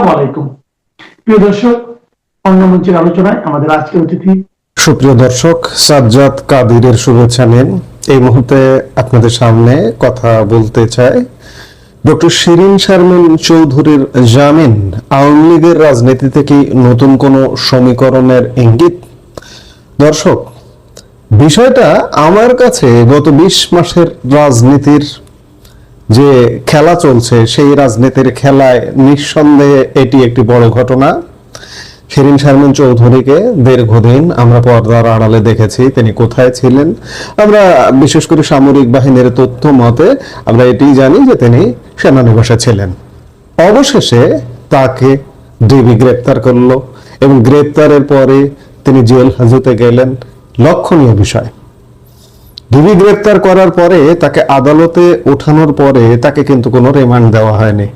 আসসালামু আলাইকুম প্রিয় দর্শক, অন্নমঞ্চের আলোচনায় আমাদের আজকের অতিথি সুপ্রিয় দর্শক, সাজ্জাদ কাদিরের শুভেচ্ছা নিন। এই মুহূর্তে আপনাদের সামনে কথা বলতে চাই ডক্টর শিরিন শারমিন চৌধুরীর জামিন আওয়ামী লীগের রাজনীতি থেকে নতুন কোন সমীকরণের ইঙ্গিত। দর্শক, বিষয়টা আমার কাছে গত 20 মাসের রাজনীতির যে খেলা চলছে সেই রাজনীতির খেলায় নিঃসন্দেহে এটি একটি বড় ঘটনা। শিরিন শারমিন চৌধুরীকে দীর্ঘদিন আমরা পর্দার আড়ালে দেখেছি, তিনি কোথায় ছিলেন। আমরা বিশেষ করে সামরিক বাহিনীর তথ্য মতে আমরা এটি জানি যে তিনি সেনানিবাসে ছিলেন। অবশেষে তাকে ডিবি গ্রেপ্তার করলো এবং গ্রেপ্তারের পরে তিনি জেল হাজতে গেলেন। লক্ষণীয় বিষয়, ডিবি গ্রেপ্তার করার পরে তাকে আদালতে ওঠানোর পরে তাকে কিন্তু কোনো রিমান্ড দেওয়া হয়নি।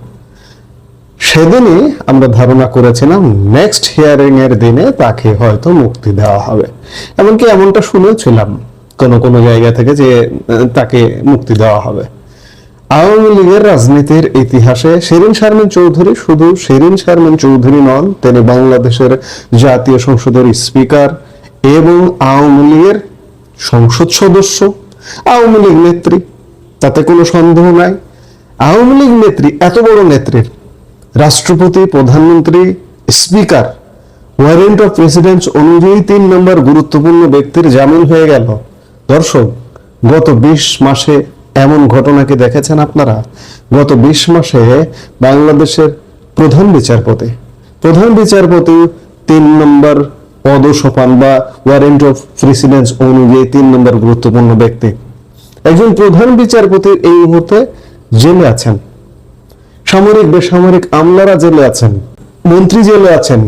সেদিনই আমরা ধারণা করেছিলাম নেক্সট হিয়ারিং এর দিনে তাকে হয়তো মুক্তি দেওয়া হবে, এমনকি এমনটা শুনেছিলাম কোন জায়গা থেকে যে তাকে মুক্তি দেওয়া হবে। আওয়ামী লীগের রাজনীতির ইতিহাসে শিরিন শারমিন চৌধুরী শুধু শিরিন শারমিন চৌধুরী নন, তিনি বাংলাদেশের জাতীয় সংসদের স্পিকার এবং আওয়ামী লীগের সংসদ সদস্য, আওয়ামী লীগ নেত্রী, তাতে কোনো সন্দেহ নাই। আওয়ামী লীগ নেত্রী, এত বড় নেত্রীর রাষ্ট্রপতি, প্রধানমন্ত্রী, স্পিকার ওয়ারেন্ট অফ প্রেসিডেন্টস অনুযায়ী 3 নম্বর গুরুত্বপূর্ণ ব্যক্তির জামিন হয়ে গেল। দর্শক, গত 20 মাসে এমন ঘটনা কি দেখেছেন আপনারা? গত 20 মাসে বাংলাদেশের প্রধান বিচারপতি 3 নম্বর পদসোপান বা ওয়ারেন্ট অফ প্রেসিডেন্টস অনুযায়ী 3 নম্বর গুরুত্বপূর্ণ ব্যক্তি। একজন প্রধান বিচারপতি এই মুহূর্তে জেলে আছেন, সামরিক বেসামরিক আমলারা জেলে আছেন, মন্ত্রী জেলে আছেন,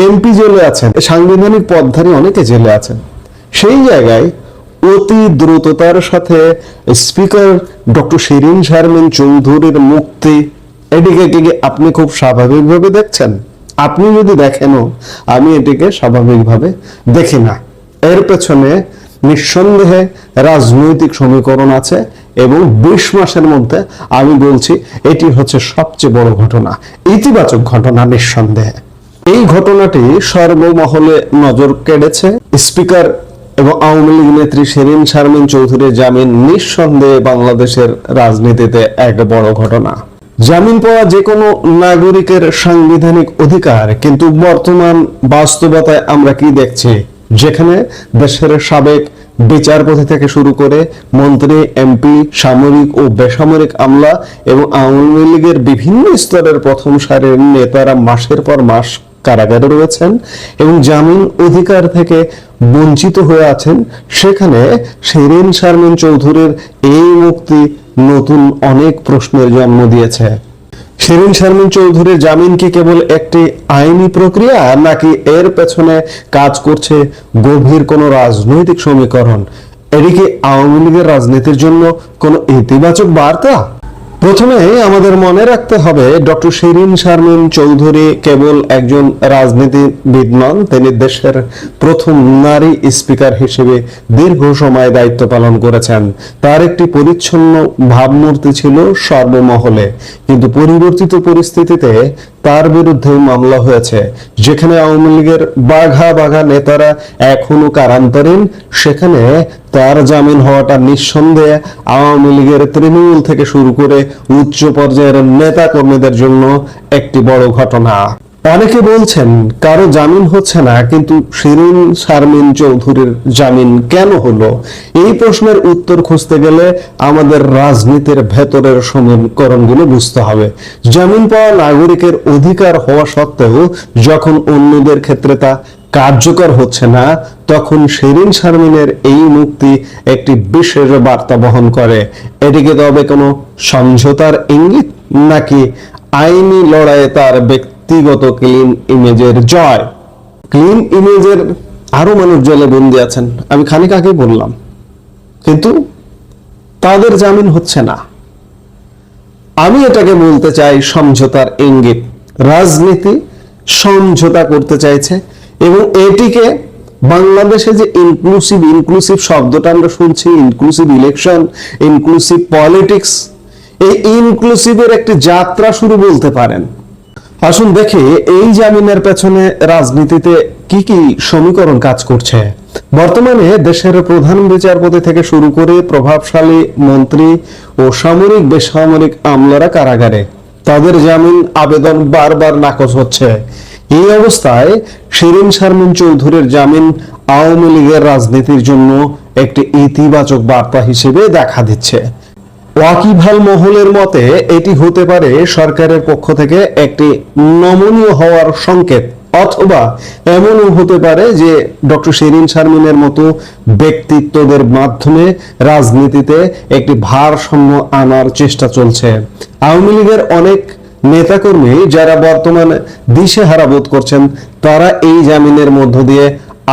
এমপি জেলে আছেন, সাংবিধানিক পদধারী অনেকে জেলে আছেন। সেই জায়গায় অতি দ্রুততার সাথে স্পিকার ডক্টর শিরিন শারমিন চৌধুরীর মুক্তি, এটিকে কি আপনি খুব স্বাভাবিকভাবে দেখছেন? আপনি যদি দেখেনও, আমি এটিকে স্বাভাবিকভাবে দেখি না। এর পেছনে নিঃসন্দেহে রাজনৈতিক সমীকরণ আছে এবং 20 মাসের মধ্যে আমি বলছি এটি হচ্ছে সবচেয়ে বড় ঘটনা, ইতিবাচক ঘটনা নিঃসন্দেহে। এই ঘটনাটি সর্বমহলে নজর কেড়েছে। স্পিকার এবং আওয়ামী লীগ নেত্রী শিরিন শারমিন চৌধুরীর জামিন নিঃসন্দেহে বাংলাদেশের রাজনীতিতে এক বড় ঘটনা। জামিন পাওয়া যে কোনো নাগরিকের সাংবিধানিক অধিকার, কিন্তু বর্তমান বাস্তবতায় আমরা কি দেখছি, যেখানে দেশের সাবেক বিচারপতি থেকে শুরু করে মন্ত্রী, এমপি, সামরিক ও বেসামরিক আমলা এবং আওয়ামী লীগের বিভিন্ন স্তরের প্রথম সারির নেতারা মাসের পর মাস কারাগারে রয়েছেন এবং জামিন অধিকার থেকে বঞ্চিত হয়ে আছেন, সেখানে শিরিন শারমিন চৌধুরীর এই মুক্তি নতুন অনেক প্রশ্নের জন্ম দিয়েছে। শিরিন শারমিন চৌধুরীর জামিন কি কেবল একটি আইনি প্রক্রিয়া, নাকি এর পেছনে কাজ করছে গভীর কোনো রাজনৈতিক সমীকরণ? এটি কি আওয়ামী লীগের রাজনীতির জন্য কোনো ইতিবাচক বার্তা? প্রথমে আমাদের মনে রাখতে হবে, ডক্টর শিরিন শারমিন চৌধুরী কেবল একজন রাজনীতিবিদ নন, তিনি দেশের প্রথম নারী স্পিকার হিসেবে দীর্ঘ সময় দায়িত্ব পালন করেছেন। তার একটি পরিচ্ছন্ন ভাবমূর্তি ছিল সর্বমহলে, কিন্তু পরিবর্তিত পরিস্থিতিতে তার বিরুদ্ধে মামলা হয়েছে। যেখানে আওয়ামী লীগের বাঘা বাঘা নেতারা এখনো কারান্তরীণ, সেখানে তার জামিন হওয়াটা নিঃসন্দেহে আওয়ামী লীগের তৃণমূল থেকে শুরু করে উচ্চ পর্যায়ের নেতা কর্মীদের জন্য একটি বড় ঘটনা। অনেকে বলছেন কারো জামিন হচ্ছে না, কিন্তু শিরিন শারমিন চৌধুরীর জামিন কেন হলো? এই প্রশ্নের উত্তর খুঁজতে গেলে আমাদের রাজনীতির ভেতরের সমীকরণগুলো বুঝতে হবে। জামিন পাওয়া নাগরিকের অধিকার হওয়া সত্ত্বেও যখন অন্যদের ক্ষেত্রে তা কার্যকর হচ্ছে না, তখন শিরিন শারমিনের এই মুক্তি একটি বিশেষ বার্তা বহন করে। এটিকে তবে কোনো সমঝোতার ইঙ্গিত, নাকি আইনি লড়াইয়ে তার ব্যক্তিগত ক্লিন ইমেজের জয়? ক্লিন ইমেজের আরো মানুষ জেলে বন্দী আছেন, আমি খানিক আগে বললাম, কিন্তু তাদের জামিন হচ্ছে না। আমি এটাকে বলতে চাই সমঝোতার ইঙ্গিত। রাজনীতি সমঝোতা করতে চাইছে এবং এটিকে বাংলাদেশে যে ইনক্লুসিভ শব্দটা আমরা শুনছি, ইনক্লুসিভ ইলেকশন, ইনক্লুসিভ পলিটিক্স, এই ইনক্লুসিভের একটি যাত্রা শুরু বলতে পারেন। আসুন দেখি এই জামিনের পেছনে রাজনীতিতে কি কি সমীকরণ কাজ করছে। বর্তমানে দেশের প্রধান বিচারপতি থেকে শুরু করে প্রভাবশালী মন্ত্রী ও সামরিক বেসামরিক আমলারা কারাগারে, তাদের জামিন আবেদন বারবার নাকচ হচ্ছে। এই অবস্থায় শিরীন শারমিন চৌধুরীর জামিন আওয়ামী লীগের রাজনীতির জন্য একটি ইতিবাচক বার্তা হিসেবে দেখা দিচ্ছে। ওয়াকিবহাল মহলের মতে এটি হতে পারে সরকারের পক্ষ থেকে একটি নমনীয় হওয়ার সংকেত, অথবা এমনও হতে পারে যে ডক্টর শিরীন শারমিনের মতো ব্যক্তিত্বদের মাধ্যমে রাজনীতিতে একটি ভারসাম্য আনার চেষ্টা চলছে। আওয়ামী লীগের অনেক নেতাকর্মী যারা বর্তমানে দিশেহারা বোধ করছেন, তারা এই জামিনের মধ্য দিয়ে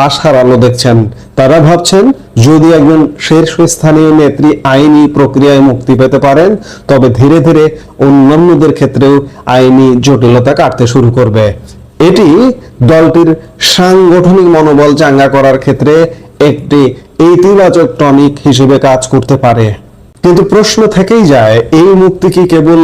আশার আলো দেখছেন। তারা ভাবছেন যদি একজন শীর্ষস্থানীয় নেত্রী আইনি প্রক্রিয়ায় মুক্তি পেতে পারেন, তবে ধীরে ধীরে অন্যান্যদের ক্ষেত্রেও আইনি জটিলতা কাটতে শুরু করবে। এটি দলটির সাংগঠনিক মনোবল চাঙ্গা করার ক্ষেত্রে একটি ইতিবাচক টনিক হিসেবে কাজ করতে পারে। কিন্তু প্রশ্ন থেকেই যায়, এই মুক্তি কি কেবল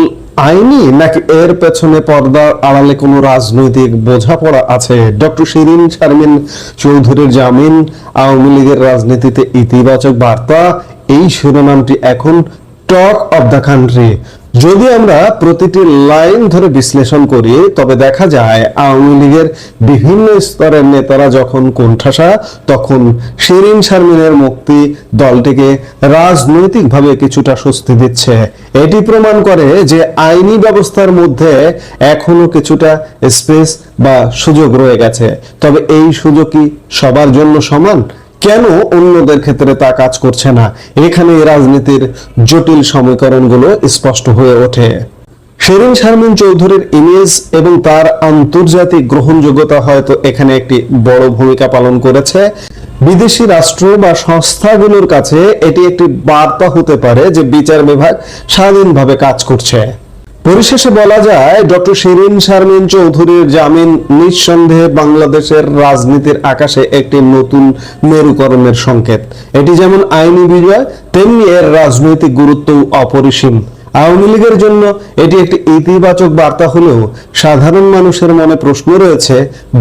আইনি, নাকি এর পেছনে পর্দার আড়ালে কোনো রাজনৈতিক বোঝাপড়া আছে? ডক্টর শিরীন শারমিন চৌধুরীর জামিন আওয়ামী লীগের রাজনীতিতে ইতিবাচক বার্তা, এই শিরোনামটি এখন টক অব দ্য কান্ট্রি। যদি আমরা প্রতিটি লাইন ধরে বিশ্লেষণ করি, তবে দেখা যায় আওয়ামী লীগের বিভিন্ন স্তরের নেতারা যখন কোণঠাসা, তখন শিরীন শারমিনের মুক্তি দলটিকে রাজনৈতিকভাবে কিছুটা স্বস্তি দিচ্ছে। এটি প্রমাণ করে যে আইনি ব্যবস্থার মধ্যে এখনো কিছুটা স্পেস বা সুযোগ রয়ে গেছে। তবে এই সুযোগ কি সবার জন্য সমান? কেন অন্যদের ক্ষেত্রে তা কাজ করছে না? এখানে রাজনীতির জটিল সমীকরণগুলো স্পষ্ট হয়ে ওঠে। শিরীন শারমিন চৌধুরীর ইমেজ এবং তার আন্তর্জাতিক গ্রহণযোগ্যতা হয়তো এখানে একটি বড় ভূমিকা পালন করেছে। বিদেশি রাষ্ট্র বা সংস্থাগুলোর কাছে এটি একটি বার্তা হতে পারে যে বিচার বিভাগ স্বাধীনভাবে কাজ করছে। পরিশেষে বলা যায়, ডক্টর শিরীন শারমিন চৌধুরীর জামিন নিঃসন্দেহে বাংলাদেশের রাজনীতির আকাশে একটি নতুন মেরুকরণের সংকেত। এটি যেমন আইনি বিজয়, তেমনি এর রাজনৈতিক গুরুত্ব অপরিসীম। আওয়ামী লীগের জন্য এটি একটি ইতিবাচক বার্তা হলেও সাধারণ মানুষের মনে প্রশ্ন রয়েছে,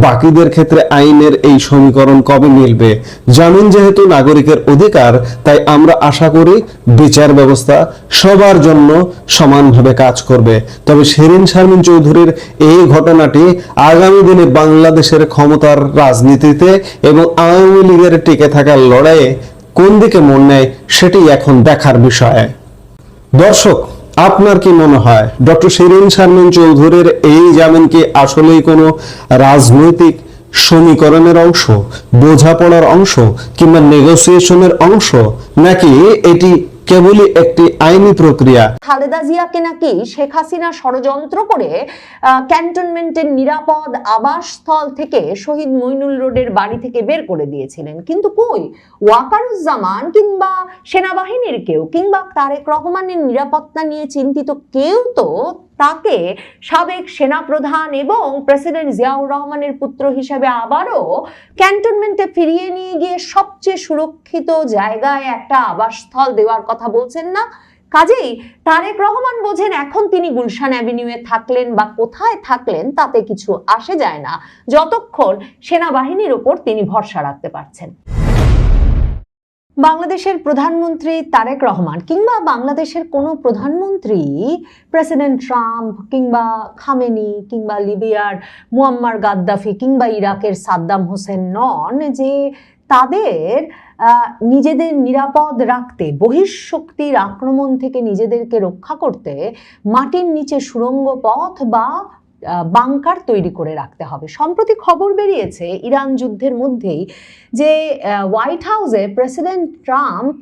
বাকিদের ক্ষেত্রে আইনের এই সমীকরণ কবে মিলবে? জামিন যেহেতু নাগরিকের অধিকার, তাই আমরা আশা করি বিচার ব্যবস্থা সবার জন্য সমানভাবে কাজ করবে। তবে শিরীন শারমিন চৌধুরীর এই ঘটনাটি আগামী দিনে বাংলাদেশের ক্ষমতার রাজনীতিতে এবং আওয়ামী লীগের টিকে থাকার লড়াইয়ে কোন দিকে মন নেয়, সেটি এখন দেখার বিষয়। দর্শক, আপনার কি মনে হয় ডক্টর শিরীন শারমিন চৌধুরীর এই জামিন কি আসলেই কোনো রাজনৈতিক সমীকরণের অংশ, বোঝাপড়ার অংশ, কিংবা নেগোসিয়েশনের অংশ, নাকি এটি কেবলই একটি আইনি প্রক্রিয়া? খালেদা জিয়াকে নাকি শেখ হাসিনা ষড়যন্ত্র করে ক্যান্টনমেন্টের নিরাপদ আবাসস্থল থেকে শহীদ মইনুল রোডের বাড়ি থেকে বের করে দিয়েছিলেন, কিন্তু কই ওয়াকারুজ্জামান কিংবা সেনাবাহিনীর কেউ কিংবা তারেক রহমানের নিরাপত্তা নিয়ে চিন্তিত কেউ তো তাকে সাবেক সেনাপ্রধান এবং প্রেসিডেন্ট জিয়াউর রহমানের পুত্র হিসেবে আবারও ক্যান্টনমেন্টে ফিরিয়ে নিয়ে গিয়ে সবচেয়ে সুরক্ষিত জায়গায় একটা আবাসস্থল দেওয়ার কথা বলছেন না। কাজেই তারেক রহমান বোঝেন এখন তিনি গুলশান অ্যাভিনিউয়ে থাকলেন বা কোথায় থাকলেন তাতে কিছু আসে যায় না, যতক্ষণ সেনাবাহিনীর উপর তিনি ভরসা রাখতে পারছেন। বাংলাদেশের প্রধানমন্ত্রী তারেক রহমান কিংবা বাংলাদেশের কোনো প্রধানমন্ত্রী প্রেসিডেন্ট ট্রাম্প কিংবা খামেনি কিংবা লিবিয়ার মুয়াম্মার গাদ্দাফি কিংবা ইরাকের সাদ্দাম হোসেন নন যে তাদের নিজেদের নিরাপদ রাখতে, বহিঃশক্তির আক্রমণ থেকে নিজেদেরকে রক্ষা করতে মাটির নিচে সুড়ঙ্গ পথ বা বাংকার তৈরি করে রাখতে হবে। সম্প্রতি খবর বেরিয়েছে ইরান যুদ্ধের মধ্যেই যে হোয়াইট হাউসে প্রেসিডেন্ট ট্রাম্প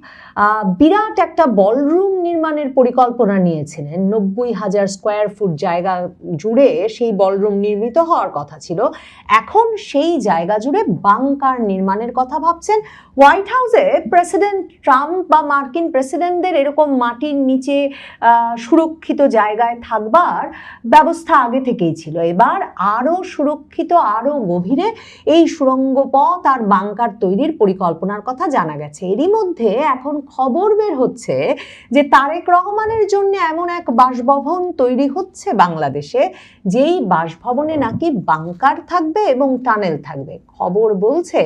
বিরাট একটা বলরুম নির্মাণের পরিকল্পনা নিয়েছিলেন। 90,000 স্কোয়ার ফুট জায়গা জুড়ে সেই বলরুম নির্মিত হওয়ার কথা ছিল। এখন সেই জায়গা জুড়ে বাংকার নির্মাণের কথা ভাবছেন। হোয়াইট হাউসে প্রেসিডেন্ট ট্রাম্প বা মার্কিন প্রেসিডেন্টদের এরকম মাটির নিচে সুরক্ষিত জায়গায় থাকবার ব্যবস্থা আগে থেকেই থেকেই ছিল, এবার আরো সুরক্ষিত, আরো গভীরে এই সুড়ঙ্গ পথ আর বাংকার তৈরির পরিকল্পনার কথা জানা গেছে। এরই মধ্যে এখন খবর বের হচ্ছে যে তারেক রহমানের জন্য এমন এক বাসভবন তৈরি হচ্ছে বাংলাদেশে, যেই বাসভবনে নাকি বাংকার থাকবে এবং টানেল থাকবে। খবর বলছে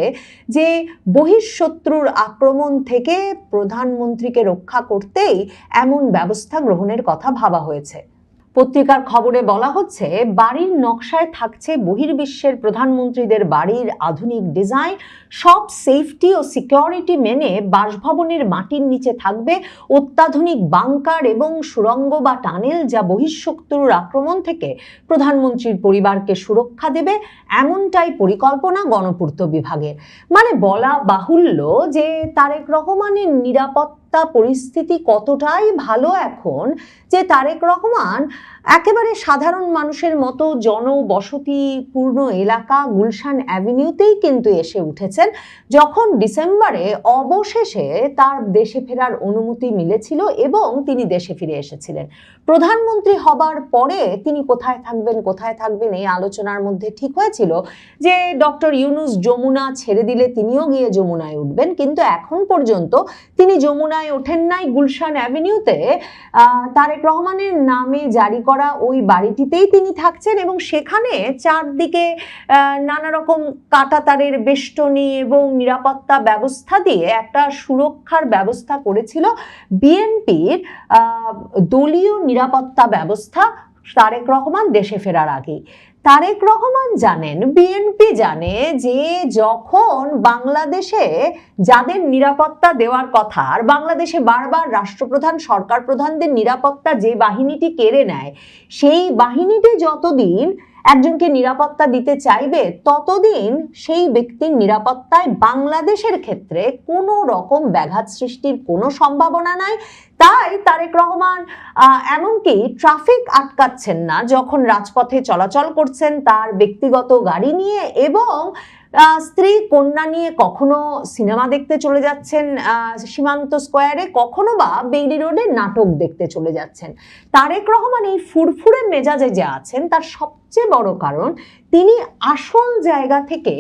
যে বহিঃশত্রুর আক্রমণ থেকে প্রধানমন্ত্রীকে রক্ষা করতেই এমন ব্যবস্থা গ্রহণের কথা ভাবা হয়েছে। পত্রিকার খবরে বলা হচ্ছে, বাড়ির নকশায় থাকছে বহির্বিশ্বের প্রধানমন্ত্রীদের বাড়ির আধুনিক ডিজাইন, সব সেফটি ও সিকিউরিটি মেনে বাসভবনের মাটির নিচে থাকবে অত্যাধুনিক বাংকার এবং সুড়ঙ্গ বা টানেল, যা বহিঃশত্রুর আক্রমণ থেকে প্রধানমন্ত্রীর পরিবারকে সুরক্ষা দেবে, এমনটাই পরিকল্পনা গণপূর্ত বিভাগের। মানে বলা বাহুল্য যে তারেক রহমানের নিরাপত্তা পরিস্থিতি কতটাই ভালো এখন যে তারেক রহমান একেবারে সাধারণ মানুষের মতো জনবসতিপূর্ণ এলাকা গুলশান অ্যাভিনিউতেই কিন্তু এসে উঠেছেন, যখন ডিসেম্বরে অবশেষে তার দেশে ফেরার অনুমতি মিলেছিল এবং তিনি দেশে ফিরে এসেছিলেন। প্রধানমন্ত্রী হবার পরে তিনি কোথায় থাকবেন এই আলোচনার মধ্যে ঠিক হয়েছিল যে ডক্টর ইউনূস যমুনা ছেড়ে দিলে তিনিও গিয়ে যমুনায় উঠবেন, কিন্তু এখন পর্যন্ত তিনি যমুনায় ওঠেন নাই। গুলশান অ্যাভিনিউতে তারেক রহমানের নামে জারি করা ওই বাড়িটিতেই তিনি থাকছেন এবং সেখানে চারদিকে নানা রকম কাঁটাতারের বেষ্টনী এবং নিরাপত্তা ব্যবস্থা দিয়ে একটা সুরক্ষার ব্যবস্থা করেছিল বিএনপির দলীয় নিরাপত্তা ব্যবস্থা তারেক রহমান দেশে ফেরার আগে। তারেক রহমান জানেন, বিএনপি জানে যে যখন বাংলাদেশে যাদের নিরাপত্তা দেওয়ার কথা, আর বাংলাদেশে বারবার রাষ্ট্রপ্রধান সরকার প্রধানদের নিরাপত্তা যে বাহিনীটি কেড়ে নেয়, সেই বাহিনীটি যতদিন একজনকে নিরাপত্তা দিতে চাইবে ততদিন সেই ব্যক্তির নিরাপত্তায় বাংলাদেশের ক্ষেত্রে কোনো রকম ব্যাঘাত সৃষ্টির কোনো সম্ভাবনা নাই। তাই তারেক রহমান এমনকি ট্রাফিক আটকাচ্ছেন না যখন রাজপথে চলাচল করছেন তার ব্যক্তিগত গাড়ি নিয়ে, এবং স্ত্রী কন্যা নিয়ে কখনো সিনেমা দেখতে চলে যাচ্ছেন সীমান্ত স্কোয়ারে, কখনো বা বেইলি রোডে নাটক দেখতে চলে যাচ্ছেন। তারেক রহমান এই ফুরফুরে মেজাজে যে আছেন তার সবচেয়ে বড় কারণ তিনি আসল জায়গা থেকে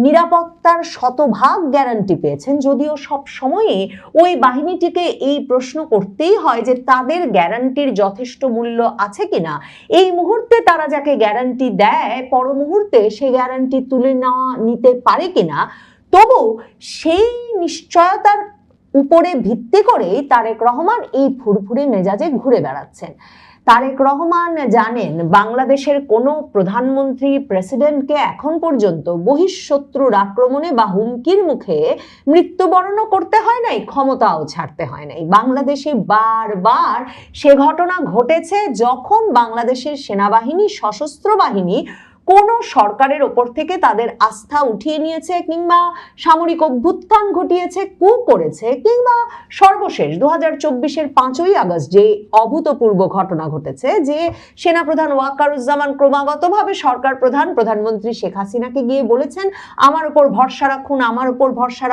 নিরাপত্তার শতভাগ গ্যারান্টি পেয়েছেন, যদিও সব সময়ই ওই বাহিনীটিকে এই প্রশ্ন করতেই হয় যে তাদের গ্যারান্টির যথেষ্ট মূল্য আছে কিনা। এই মুহূর্তে তারা যাকে গ্যারান্টি দেয় পর মুহূর্তে সে গ্যারান্টি তুলে নিতে পারে কিনা। তবু সেই নিশ্চয়তার উপরে ভিত্তি করেই তারেক রহমান এই ফুরফুরে মেজাজে ঘুরে বেড়াচ্ছেন। তারেক রহমান জানেন বাংলাদেশের কোনো প্রধানমন্ত্রী প্রেসিডেন্টকে এখন পর্যন্ত বহিঃশত্রুর আক্রমণে বা হুমকির মুখে মৃত্যুবরণও করতে হয় নাই, ক্ষমতাও ছাড়তে হয় নাই। বাংলাদেশে বারবার সে ঘটনা ঘটেছে যখন বাংলাদেশের সেনাবাহিনী, সশস্ত্র বাহিনী কোনো সরকারের ওপর থেকে তাদের আস্থা উঠিয়ে নিয়েছে, কিংবা সামরিক অভ্যুত্থান ঘটিয়েছে, কু করেছে, কিংবা সর্বশেষ 2024-এর 5ই আগস্ট যে অভূতপূর্ব ঘটনা ঘটেছে যে সেনাপ্রধান ওয়াকারুজ্জামান ক্রমাগতভাবে সরকার প্রধানমন্ত্রী শেখ হাসিনাকে গিয়ে বলেছেন, আমার উপর ভরসা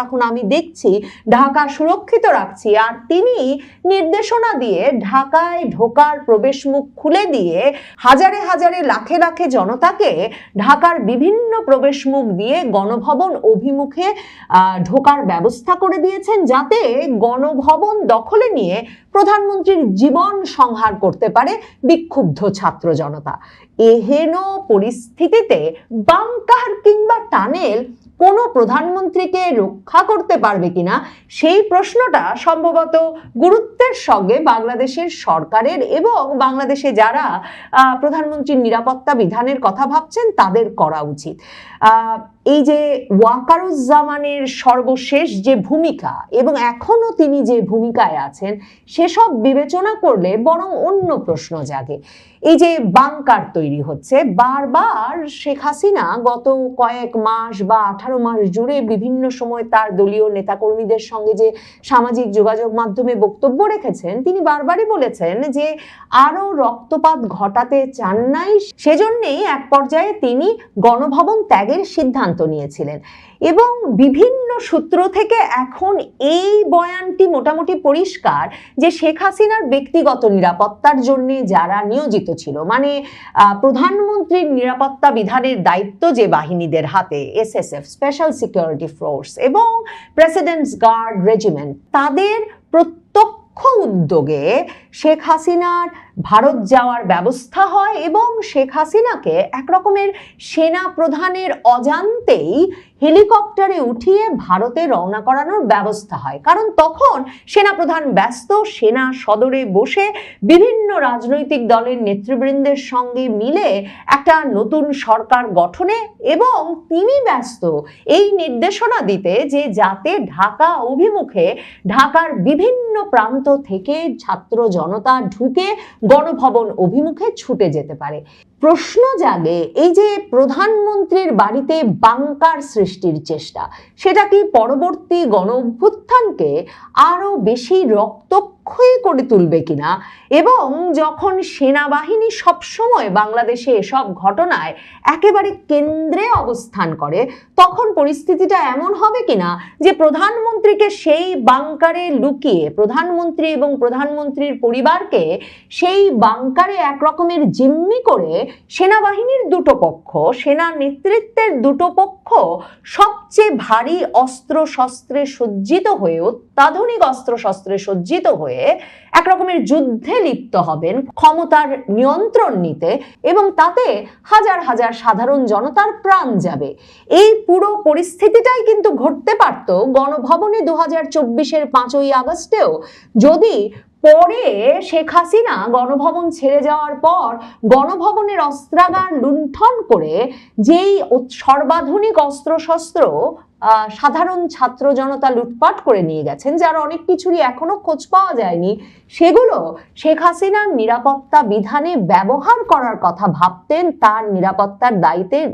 রাখুন, আমি দেখছি, ঢাকা সুরক্ষিত রাখছি। আর তিনি নির্দেশনা দিয়ে ঢাকায় ঢোকার প্রবেশ মুখ খুলে দিয়ে হাজারে হাজারে লাখে লাখে জনতাকে ঢাকার বিভিন্ন প্রবেশ মুখ দিয়ে গণভবন অভিমুখে ঢোকার ব্যবস্থা করে দিয়েছেন, যাতে গণভবন দখলে নিয়ে প্রধানমন্ত্রীর জীবন সংহার করতে পারে বিক্ষুব্ধ ছাত্র জনতা। এহেন পরিস্থিতিতে বাংকার কিংবা টানেল কোনো প্রধানমন্ত্রীকে রক্ষা করতে পারবে কিনা সেই প্রশ্নটা সম্ভবত গুরুত্বের সঙ্গে বাংলাদেশের সরকারের এবং বাংলাদেশে যারা প্রধানমন্ত্রীর নিরাপত্তা বিধানের কথা ভাবছেন তাদের করা উচিত। এই যে ওয়াকারুজ্জামানের সর্বশেষ যে ভূমিকা এবং এখনো তিনি যে ভূমিকায় আছেন সেসব বিবেচনা করলে বরং অন্য প্রশ্ন জাগে। এই যে বাংকার তৈরি হচ্ছে, বারবার শেখ হাসিনা গত কয়েক মাস বা 18 মাস জুড়ে বিভিন্ন সময় তার দলীয় নেতাকর্মীদের সঙ্গে যে সামাজিক যোগাযোগ মাধ্যমে বক্তব্য রেখেছেন, তিনি বারবারই বলেছেন যে আরো রক্তপাত ঘটাতে চান নাই, সেজন্যই এক পর্যায়ে তিনি গণভবন ত্যাগের সিদ্ধান্ত নিয়েছিলেন। এবং বিভিন্ন সূত্র থেকে এখন এই বয়ানটি মোটামুটি পরিষ্কার যে শেখ হাসিনার ব্যক্তিগত নিরাপত্তার জন্য যারা নিয়োজিত ছিল, মানে প্রধানমন্ত্রীর নিরাপত্তা বিধানের দায়িত্ব যে বাহিনীদের হাতে, এসএসএফ, স্পেশাল সিকিউরিটি ফোর্স এবং প্রেসিডেন্টস গার্ড রেজিমেন্ট, তাদের প্রত্যক্ষ উদ্যোগে শেখ হাসিনার ভারত যাওয়ার ব্যবস্থা হয় এবং শেখ হাসিনাকে একরকমের সেনা প্রধানের অজান্তেই হেলিকপ্টারে উঠিয়ে ভারতে রওনা করানোর ব্যবস্থা হয়। কারণ তখন সেনাপ্রধান ব্যস্ত সেনা সদরে বসে বিভিন্ন রাজনৈতিক দলের নেতৃবৃন্দের সঙ্গে মিলে একটা নতুন সরকার গঠনে, এবং তিনি ব্যস্ত এই নির্দেশনা দিতে যে যাতে ঢাকা অভিমুখে ঢাকার বিভিন্ন প্রান্ত থেকে ছাত্র জনতা ঢুকে গণভবন অভিমুখে ছুটে যেতে পারে। প্রশ্ন জাগে, এই যে প্রধানমন্ত্রীর বাড়িতে বাংকার সৃষ্টির চেষ্টা, সেটা কি পরবর্তী গণ অভ্যুত্থানকে আরো বেশি রক্তক্ষয়ী করে তুলবে কিনা, এবং যখন সেনাবাহিনী সবসময় বাংলাদেশে এসব ঘটনায় একেবারে কেন্দ্রে অবস্থান করে, তখন পরিস্থিতিটা এমন হবে কিনা যে প্রধানমন্ত্রীকে সেই বাংকারে লুকিয়ে, প্রধানমন্ত্রী এবং প্রধানমন্ত্রীর পরিবারকে সেই বাংকারে একরকমের জিম্মি করে সেনাবাহিনীর দুটো পক্ষ, সেনা নেতৃত্বের দুটো পক্ষ সবচেয়ে ভারী অস্ত্র শস্ত্রে সজ্জিত হয়ে, অত্যাধুনিক অস্ত্র শস্ত্রে সজ্জিত হয়ে একরকমের যুদ্ধে লিপ্ত হবেন ক্ষমতার নিয়ন্ত্রণ নিতে, এবং তাতে হাজার হাজার সাধারণ জনতার প্রাণ যাবে। এই পুরো পরিস্থিতিটাই কিন্তু ঘটতে পারত গণভবনে 2024-এর 5ই আগস্টেও, যদি পরে শেখ হাসিনা গণভবন ছেড়ে যাওয়ার পর গণভবনের অস্ত্রাগার লুণ্ঠন করে যেই সর্বাধুনিক অস্ত্রশস্ত্র সাধারণ ছাত্র জনতা লুটপাট করে নিয়ে গেছেন, যার অনেক কিছুরই এখনো খোঁজ পাওয়া যায়নি, সেগুলো শেখ হাসিনার নিরাপত্তা বিধানে ব্যবহার করার কথা ভাবতেন তার নিরাপত্তার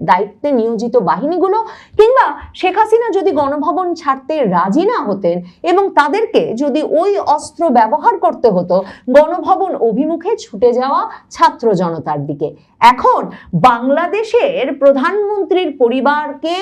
দায়িত্বে নিয়োজিত বাহিনীগুলো, কিংবা শেখ হাসিনা যদি গণভবন ছাড়তে রাজি না হতেন এবং তাদেরকে যদি ওই অস্ত্র ব্যবহার করতে হতো গণভবন অভিমুখে ছুটে যাওয়া ছাত্র জনতার দিকে। এখন বাংলাদেশের প্রধানমন্ত্রীর পরিবারকে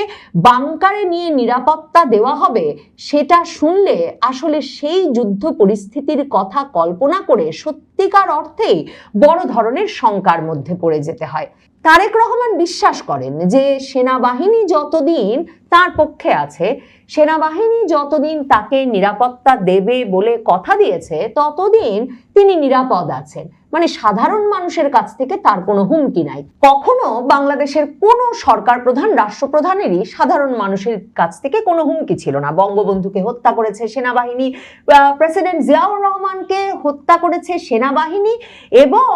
বাংকারে নিয়ে নিরাপত্তা দেওয়া হবে, সেটা শুনলে আসলে সেই যুদ্ধ পরিস্থিতির কথা কল্পনা করে সত্যিকার অর্থেই বড় ধরনের শঙ্কার মধ্যে পড়ে যেতে হয়। তারেক রহমান বিশ্বাস করেন যে সেনাবাহিনী যতদিন তার পক্ষে আছে, সেনাবাহিনী যতদিন তাকে নিরাপত্তা দেবে বলে কথা দিয়েছে, ততদিন তিনি নিরাপদ আছেন। মানে সাধারণ মানুষের কাছ থেকে তার কোনো হুমকি নাই। কখনো বাংলাদেশের কোনো সরকার প্রধান, রাষ্ট্রপ্রধানেরই সাধারণ মানুষের কাছ থেকে কোনো হুমকি ছিল না। বঙ্গবন্ধুকে হত্যা করেছে সেনাবাহিনী, প্রেসিডেন্ট জিয়াউর রহমানকে হত্যা করেছে সেনাবাহিনী, এবং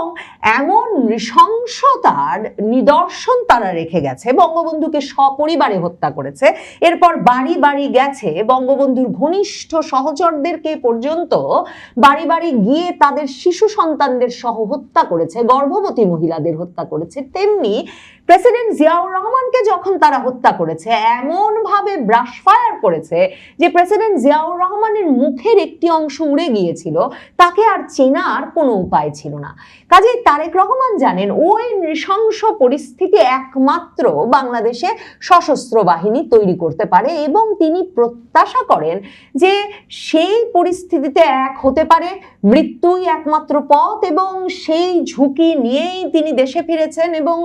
এমন নৃশংসতার নিদর্শন তারা রেখে গেছে। বঙ্গবন্ধুকে সপরিবারে হত্যা করেছে, এরপর বাড়ি বাড়ি গেছে, বঙ্গবন্ধুর ঘনিষ্ঠ সহচরদেরকে পর্যন্ত বাড়ি বাড়ি গিয়ে তাদের শিশু সন্তানদের সহ হত্যা করেছে, গর্ভবতী মহিলাদের হত্যা করেছে। তেমনি প্রেসিডেন্ট জিয়াউর রহমানকে যখন তারা হত্যা করেছে, এমন ভাবে ব্রাশ ফায়ার করেছে যে প্রেসিডেন্ট জিয়াউর রহমানের মুখের একটি অংশ উড়ে গিয়েছিল, তাকে আর চেনার কোনো উপায় ছিল না। কাজেই তারেক রহমান জানেন ওই নৃশংস পরিস্থিতি একমাত্র বাংলাদেশে সশস্ত্র বাহিনী তৈরি করতে পারে, এবং তিনি প্রত্যাশা করেন যে সেই পরিস্থিতিতে এক হতে পারে মৃত্যুই একমাত্র পথ, এবং সেই ঝুঁকি নিয়েই তিনি দেশে ফিরেছেন, এবং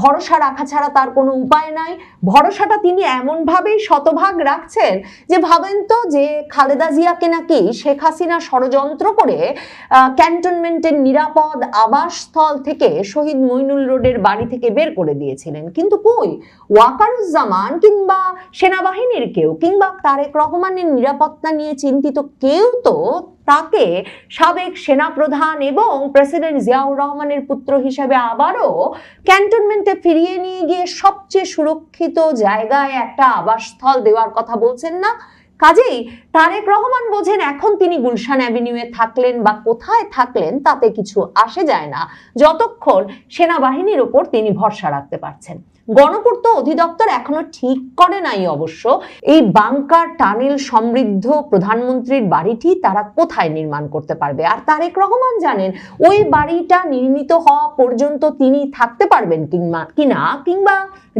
ভরসা রাখা ছাড়া তার কোনো উপায় নাই। ভরসাটা তিনি এমনভাবেই শতভাগ রাখছেন যে ভাবেন তো যে খালেদা জিয়াকে নাকি শেখ হাসিনা ষড়যন্ত্র করে ক্যান্টনমেন্টের নিরাপদ আবাসস্থল থেকে শহীদ মইনুল রোডের বাড়ি থেকে বের করে দিয়েছিলেন, কিন্তু কই ওয়াকারুজ্জামান কিংবা সেনাবাহিনীর কেউ কিংবা তারেক রহমানের নিরাপত্তা নিয়ে চিন্তিত কেউ তো তাকে সাবেক সেনাপ্রধান এবং প্রেসিডেন্ট জিয়াউর রহমানের পুত্র হিসেবে আবারও ক্যান্টনমেন্টে ফিরিয়ে নিয়ে গিয়ে সবচেয়ে সুরক্ষিত জায়গায় একটা আবাসস্থল দেওয়ার কথা বলছেন না। কাজেই তারেক রহমান বোঝেন এখন তিনি গুলশান অ্যাভিনিউয়ে থাকলেন বা কোথায় থাকলেন তাতে কিছু আসে যায় না, যতক্ষণ সেনাবাহিনীর ওপর তিনি ভরসা রাখতে পারছেন। গণপূর্ত অধিদপ্তর এখনো ঠিক করে নাই অবশ্য এই বাংকার টানেল সমৃদ্ধ প্রধানমন্ত্রীর বাড়িটি তারা কোথায় নির্মাণ করতে পারবে। আর তারেক রহমান জানেন ওই বাড়িটা নির্মিত হওয়া পর্যন্ত তিনি থাকতে পারবেন কিংবা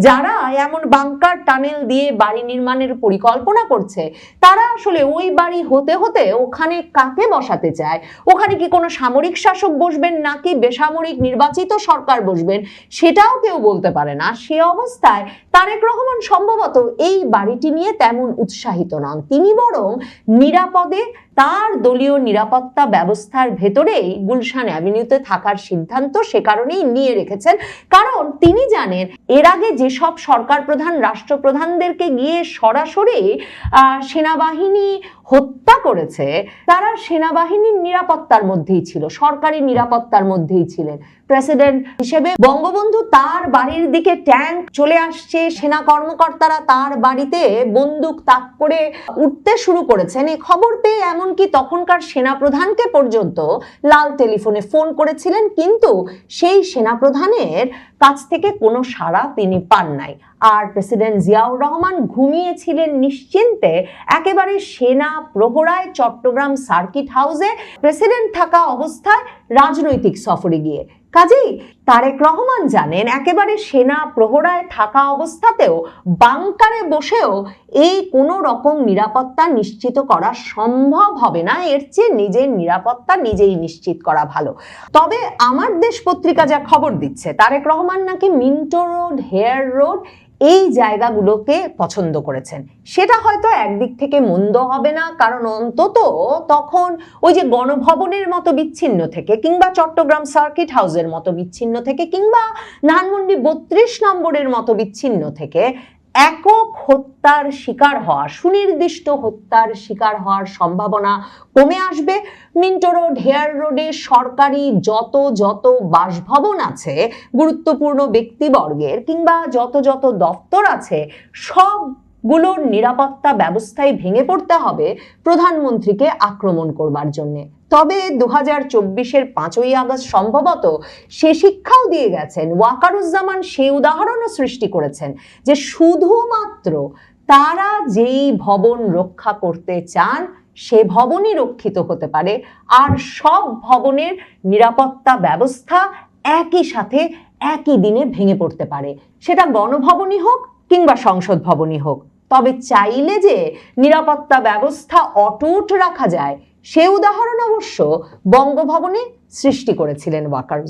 যারা এমন বাংকার টানেল দিয়ে বাড়ি নির্মাণের পরিকল্পনা করছে তারা আসলে ওই বাড়ি হতে হতে ওখানে কাকে বসাতে চায়, ওখানে কি কোনো সামরিক শাসক বসবেন নাকি বেসামরিক নির্বাচিত সরকার বসবেন সেটাও কেউ বলতে পারে না। সে অবস্থায় তারেক রহমান সম্ভবত এই বাড়িটি নিয়ে তেমন উৎসাহিত নন, তিনি বরং নিরাপদে তার দলীয় নিরাপত্তা ব্যবস্থার ভেতরেই গুলশান অ্যাভিনিউতে থাকার সিদ্ধান্ত সে কারণেই নিয়ে রেখেছেন। কারণ তিনি জানেন এর আগে যেসব সরকার প্রধান রাষ্ট্রপ্রধানদেরকে গিয়ে সরাসরি সেনাবাহিনী হত্যা করেছে তারা সেনাবাহিনীর নিরাপত্তার মধ্যেই ছিল, সরকারি নিরাপত্তার মধ্যেই ছিলেন। প্রেসিডেন্ট হিসেবে বঙ্গবন্ধু তার বাড়ির দিকে ট্যাঙ্ক চলে আসছে, সেনা কর্মকর্তারা তার বাড়িতে বন্দুক তাক করে উঠতে শুরু করেছেন। এই খবর পেয়ে এমনকি তখনকার সেনাপ্রধানকে পর্যন্ত লাল টেলিফোনে ফোন করেছিলেন, কিন্তু সেই সেনাপ্রধানের কাছ থেকে কোনো সাড়া তিনি পান নাই। আর প্রেসিডেন্ট জিয়াউর রহমান ঘুমিয়েছিলেন নিশ্চিন্তে একেবারে সেনা প্রহরায় চট্টগ্রাম সার্কিট হাউসে প্রেসিডেন্ট থাকা অবস্থায় রাজনৈতিক সফরে গিয়ে। কাজেই তারেক রহমান জানেন একেবারে সেনা প্রহরায় থাকা অবস্থাতেও বাংকারে বসেও এই কোনো রকম নিরাপত্তা নিশ্চিত করা সম্ভব হবে না, এর চেয়ে নিজের নিরাপত্তা নিজেই নিশ্চিত করা ভালো। তবে আমার দেশ পত্রিকা যা খবর দিচ্ছে তারেক রহমান নাকি মিন্টো রোড, হেয়ার রোড এই জায়গাগুলোকে পছন্দ করেছেন। সেটা হয়তো একদিক থেকে মন্দ হবে না, কারণ অন্তত তখন ওই যে গণভবনের মতো বিচ্ছিন্ন থেকে কিংবা চট্টগ্রাম সার্কিট হাউসের মতো বিচ্ছিন্ন থেকে কিংবা ধানমন্ডি 32 নম্বরের মতো বিচ্ছিন্ন থেকে একক হত্যার শিকার হওয়া, সুনির্দিষ্ট হত্যার শিকার হওয়ার সম্ভাবনা কমে আসবে। মিন্টো রোড, হেয়ার রোডে সরকারি যত বাসভবন আছে, গুরুত্বপূর্ণ ব্যক্তিবর্গের কিংবা যত দপ্তর আছে, সবগুলোর নিরাপত্তা ব্যবস্থায় ভেঙে পড়তে হবে প্রধানমন্ত্রীকে আক্রমণ করবার জন্য। তবে 2024-এর 5ই আগস্ট সম্ভবত সে শিক্ষাও দিয়ে গেছেন। ওয়াকারুজ্জামান সে উদাহরণও সৃষ্টি করেছেন যে শুধুমাত্র তারা যেই ভবন রক্ষা করতে চান সে ভবনই রক্ষিত হতে পারে, আর সব ভবনের নিরাপত্তা ব্যবস্থা একই সাথে একই দিনে ভেঙে পড়তে পারে, সেটা গণভবনই হোক কিংবা সংসদ ভবনই হোক। তবে চাইলে যে নিরাপত্তা ব্যবস্থা অটুট রাখা যায় সে উদাহরণ অবশ্য বঙ্গভবনে সৃষ্টি করেছিলেন ওয়াকারুজ্জামান।